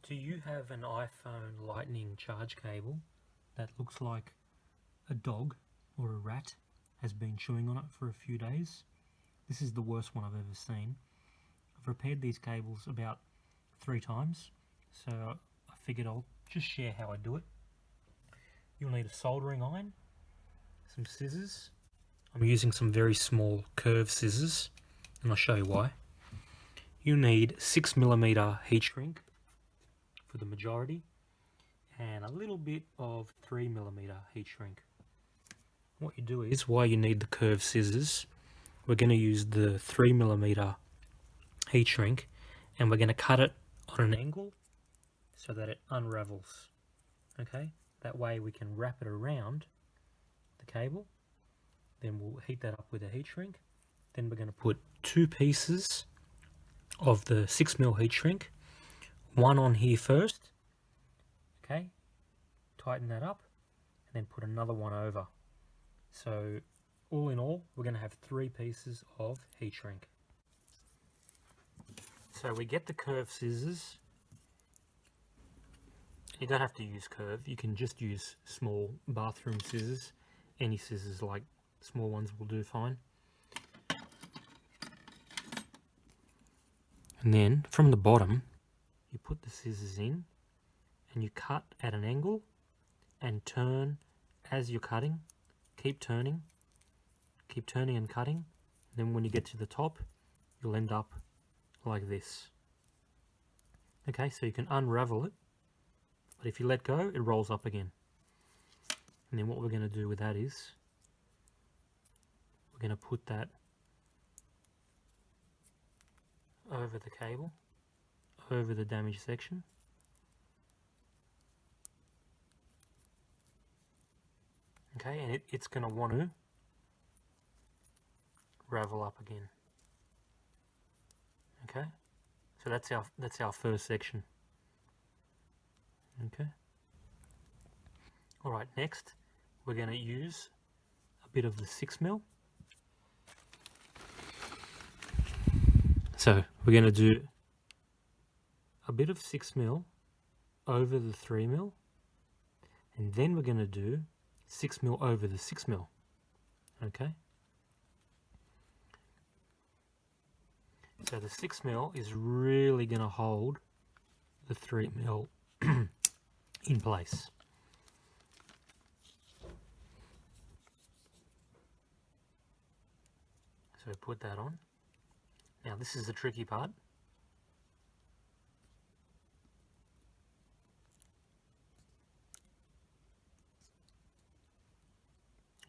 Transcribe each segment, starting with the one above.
Do you have an iPhone Lightning charge cable that looks like a dog or a rat has been chewing on it for a few days? This is the worst one I've ever seen. I've repaired these cables about 3 times, so I figured I'll just share how I do it. You'll need a soldering iron, some scissors. I'm using some very small curved scissors, and I'll show you why. You need 6mm heat shrink for the majority, and a little bit of 3mm heat shrink. What you do is, why you need the curved scissors, we're going to use the 3mm heat shrink, and we're going to cut it on an angle so that it unravels. Okay, that way we can wrap it around the cable. Then we'll heat that up with a heat shrink. Then we're going to put 2 pieces of the 6mm heat shrink, one on here first. Okay, tighten that up, and then put another one over. So all in all, we're going to have 3 pieces of heat shrink. So we get the curved scissors. You don't have to use curved, you can just use small bathroom scissors. Any scissors, like small ones, will do fine. And then from the bottom, you put the scissors in and you cut at an angle and turn as you're cutting. Keep turning and cutting. And then when you get to the top, you'll end up like this. Okay, so you can unravel it, but if you let go, it rolls up again. And then what we're going to do with that is, we're going to put that over the cable, over the damaged section. Okay, and it's going to want to ravel up again. Okay, so that's our first section. Okay. All right, next we're going to use a bit of the 6mm. So we're going to do a bit of 6mm over the 3mm, and then we're going to do 6mm over the 6mm. Okay. So the 6mm is really going to hold the 3mm in place. So put that on. Now this is the tricky part.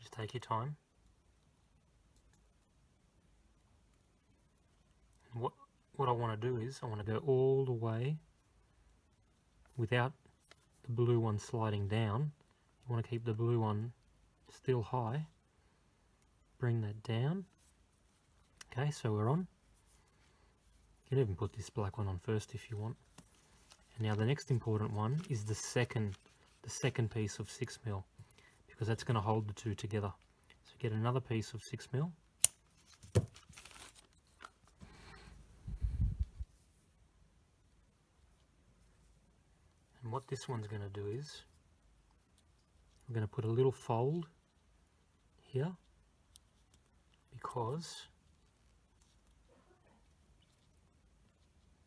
Just take your time. And what I want to do is, I want to go all the way without the blue one sliding down. You want to keep the blue one still high. Bring that down. Okay, so we're on. You can even put this black one on first if you want. And now the next important one is the second piece of 6mm, because that's going to hold the two together. So get another piece of 6mm. And what this one's going to do is, we're going to put a little fold here, because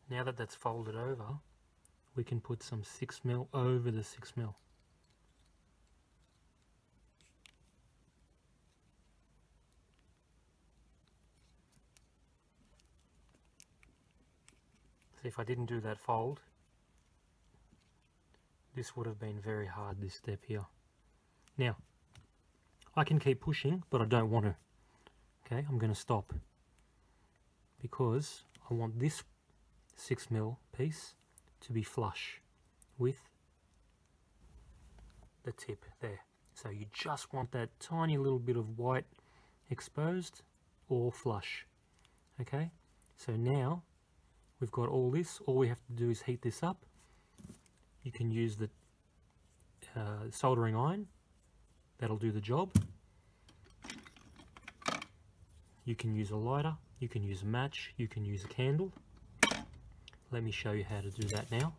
now that that's folded over, we can put some 6mm over the 6mm. So if I didn't do that fold, this would have been very hard, this step here. Now, I can keep pushing, but I don't want to. Okay, I'm going to stop, because I want this 6mm piece to be flush with the tip there. So you just want that tiny little bit of white exposed or flush. Okay, so now we've got all this. All we have to do is heat this up. You can use the soldering iron, that'll do the job. You can use a lighter, you can use a match, you can use a candle. Let me show you how to do that now.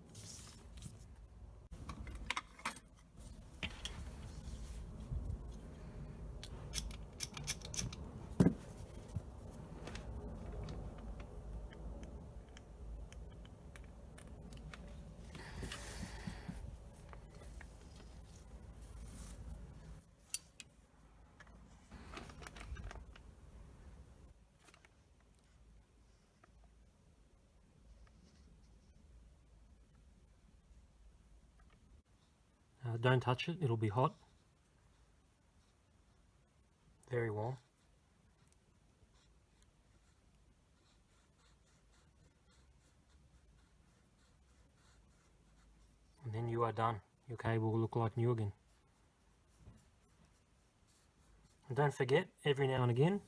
Don't touch it, it'll be hot. Very warm. And then you are done. Your cable will look like new again. And don't forget, every now and again,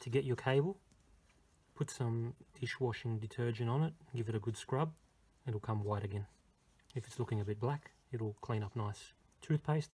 to get your cable, put some dishwashing detergent on it, give it a good scrub, it'll come white again. If it's looking a bit black, it'll clean up nice. Toothpaste,